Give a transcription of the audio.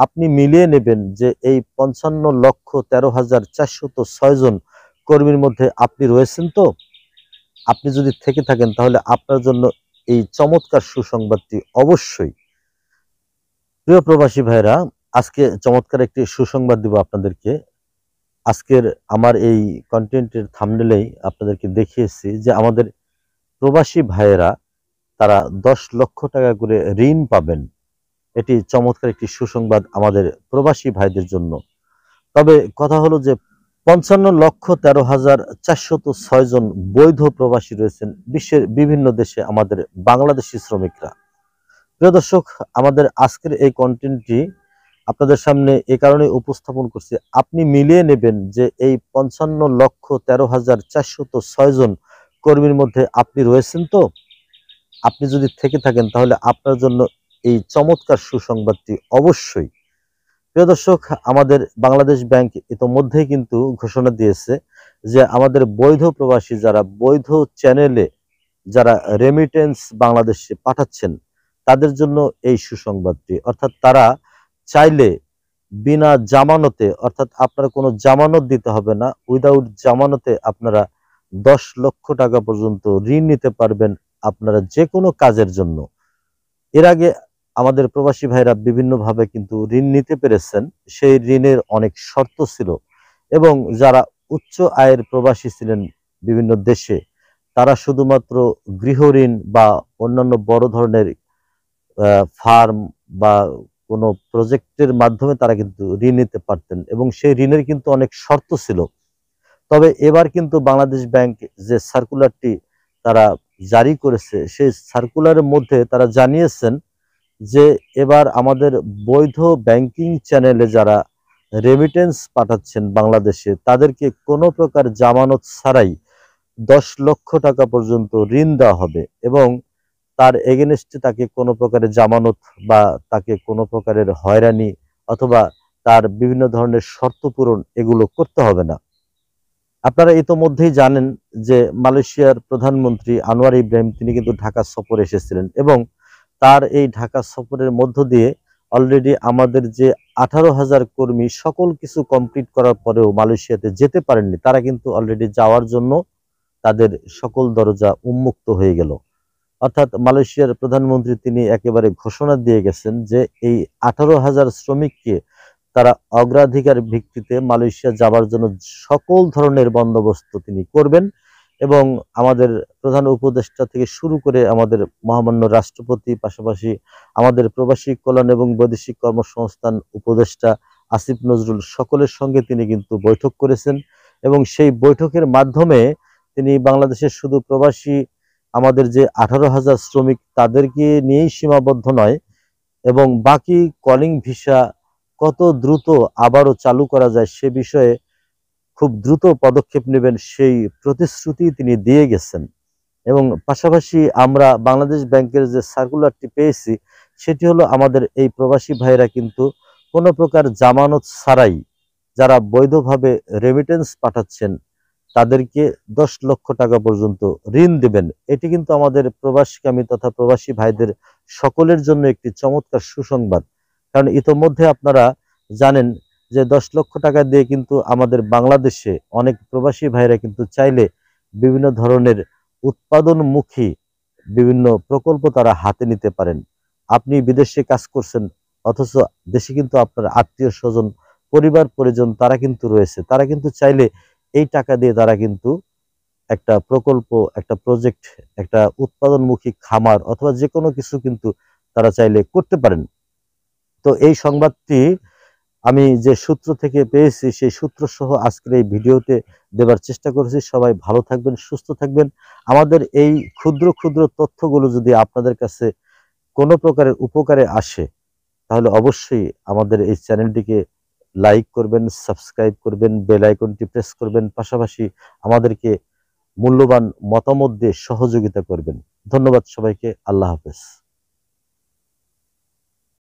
আপনি মিলিয়ে নেবেন যে এই 55,13,406 জন কর্মীর মধ্যে আপনি রয়েছেন তো? আপনি যদি থেকে থাকেন তাহলে আপনার জন্য এই চমৎকার সুসংবাদটি অবশ্যই। প্রিয় প্রবাসী ভাইরা, আজকে চমৎকার একটি সুসংবাদ দিব আপনাদেরকে। আজকের আমার এই কন্টেন্টের থাম্বনেইলেই আপনাদেরকে দেখিয়েছি যে আমাদের প্রবাসী ভাইয়েরা তারা 10 লক্ষ টাকা করে ঋণ পাবেন। এটি চমৎকার একটি সুসংবাদ আমাদের প্রবাসী ভাইদের জন্য। তবে কথা হলো যে 55,13,406 জন বৈধ প্রবাসী রয়েছেন বিশ্বের বিভিন্ন দেশে আমাদের বাংলাদেশি শ্রমিকরা। প্রিয় দর্শক, আমাদের আজকের এই কন্টেন্টটি আপনাদের সামনে এ কারণে উপস্থাপন করছি, আপনি মিলিয়ে নেবেন যে এই 55,13,406 জন কর্মীর মধ্যে আপনি রয়েছেন তো? আপনি যদি থেকে থাকেন তাহলে আপনার জন্য এই চমৎকার সুসংবাদটি অবশ্যই। প্রিয় দর্শক, আমাদের বাংলাদেশ ব্যাংক ইতোমধ্যেই কিন্তু ঘোষণা দিয়েছে যে আমাদের বৈধ প্রবাসী যারা বৈধ চ্যানেলে যারা রেমিটেন্স বাংলাদেশে পাঠাচ্ছেন তাদের জন্য এই সুসংবাদটি, অর্থাৎ তারা চাইলে বিনা জামানতে, অর্থাৎ আপনারা কোনো জামানত দিতে হবে না, উইদাউট জামানতে আপনারা 10 লক্ষ টাকা পর্যন্ত ঋণ নিতে পারবেন আপনারা যে কোনো কাজের জন্য। এর আগে আমাদের প্রবাসী ভাইরা বিভিন্নভাবে কিন্তু ঋণ নিতে পেরেছেন। সেই ঋণের অনেক শর্ত ছিল এবং যারা উচ্চ আয়ের প্রবাসী ছিলেন বিভিন্ন দেশে, তারা শুধুমাত্র গৃহ ঋণ বা অন্যান্য বড় ধরনের ফার্ম বা কোনো প্রজেক্টের মাধ্যমে তারা কিন্তু ঋণ নিতে পারতেন এবং সেই ঋণের কিন্তু অনেক শর্ত ছিল। তবে এবার কিন্তু বাংলাদেশ ব্যাংক যে সার্কুলারটি তারা জারি করেছে, সেই সার্কুলারের মধ্যে তারা জানিয়েছেন যে এবার আমাদের বৈধ ব্যাংকিং চ্যানেলে যারা রেমিটেন্স পাঠাচ্ছেন বাংলাদেশে তাদেরকে কোনো প্রকার জামানত ছাড়াই 10 লক্ষ টাকা পর্যন্ত ঋণ দেওয়া হবে এবং তার এগেনস্টে তাকে কোনো প্রকারের জামানত বা তাকে কোনো প্রকারের হয়রানি অথবা তার বিভিন্ন ধরনের শর্ত পূরণ এগুলো করতে হবে না। আপনারা ইতোমধ্যেই জানেন যে মালয়েশিয়ার প্রধানমন্ত্রী আনোয়ার ইব্রাহিম তিনি কিন্তু ঢাকা সফরে এসেছিলেন এবং তার এই ঢাকা সফরের মধ্য দিয়ে অলরেডি আমাদের যে 18,000 কর্মী সকল কিছু কমপ্লিট করার পরেও মালয়েশিয়াতে যেতে পারেননি, তারা কিন্তু অলরেডি যাওয়ার জন্য তাদের সকল দরজা উন্মুক্ত হয়ে গেল। অর্থাৎ মালয়েশিয়ার প্রধানমন্ত্রী তিনি একেবারে ঘোষণা দিয়ে গেছেন যে এই 18,000 শ্রমিককে তারা অগ্রাধিকার ভিত্তিতে মালয়েশিয়া যাবার জন্য সকল ধরনের বন্দোবস্ত তিনি করবেন এবং আমাদের প্রধান উপদেষ্টা থেকে শুরু করে আমাদের মহামান্য রাষ্ট্রপতি, পাশাপাশি আমাদের প্রবাসী কল্যাণ এবং বৈদেশিক কর্মসংস্থান উপদেষ্টা আসিফ নজরুল সকলের সঙ্গে তিনি কিন্তু বৈঠক করেছেন এবং সেই বৈঠকের মাধ্যমে তিনি বাংলাদেশের শুধু প্রবাসী আমাদের যে 18,000 শ্রমিক তাদেরকে নিয়েই সীমাবদ্ধ নয় এবং বাকি কলিং ভিসা কত দ্রুত আবারও চালু করা যায় সে বিষয়ে খুব দ্রুত পদক্ষেপ নেবেন সেই প্রতিশ্রুতি তিনি দিয়ে গেছেন। এবং পাশাপাশি আমরা বাংলাদেশ ব্যাংকের যে সার্কুলারটি পেয়েছি সেটি হলো আমাদের এই প্রবাসী ভাইরা কিন্তু কোনো প্রকার জামানত ছাড়াই যারা বৈধভাবে রেমিটেন্স পাঠাচ্ছেন তাদেরকে 10 লক্ষ টাকা পর্যন্ত ঋণ দেবেন। এটি কিন্তু আমাদের প্রবাসীকামী তথা প্রবাসী ভাইদের সকলের জন্য একটি চমৎকার সুসংবাদ। কারণ ইতোমধ্যে আপনারা জানেন যে 10 লক্ষ টাকা দিয়ে কিন্তু আমাদের বাংলাদেশে অনেক প্রবাসী ভাইরা কিন্তু চাইলে বিভিন্ন ধরনের উৎপাদনমুখী বিভিন্ন প্রকল্প তারা হাতে নিতে পারেন। আপনি বিদেশে কাজ করছেন অথচ দেশে কিন্তু আপনার আত্মীয় স্বজন, পরিবার পরিজন তারা কিন্তু রয়েছে, তারা কিন্তু চাইলে এই টাকা দিয়ে তারা কিন্তু একটা প্রকল্প, একটা প্রজেক্ট, একটা উৎপাদনমুখী খামার অথবা যে কোনো কিছু কিন্তু তারা চাইলে করতে পারেন। তো এই সংবাদটি আমি যে সূত্র থেকে পেয়েছি সেই সূত্র সহ আজকের এই ভিডিওতে দেবার চেষ্টা করেছি। সবাই ভালো থাকবেন, সুস্থ থাকবেন। আমাদের এই ক্ষুদ্র ক্ষুদ্র তথ্যগুলো যদি আপনাদের কাছে কোনো প্রকারের উপকারে আসে তাহলে অবশ্যই আমাদের এই চ্যানেলটিকে লাইক করবেন, সাবস্ক্রাইব করবেন, বেল আইকনটি প্রেস করবেন, পাশাপাশি আমাদেরকে মূল্যবান মতামত দিয়ে সহযোগিতা করবেন। ধন্যবাদ সবাইকে। আল্লাহ হাফেজ।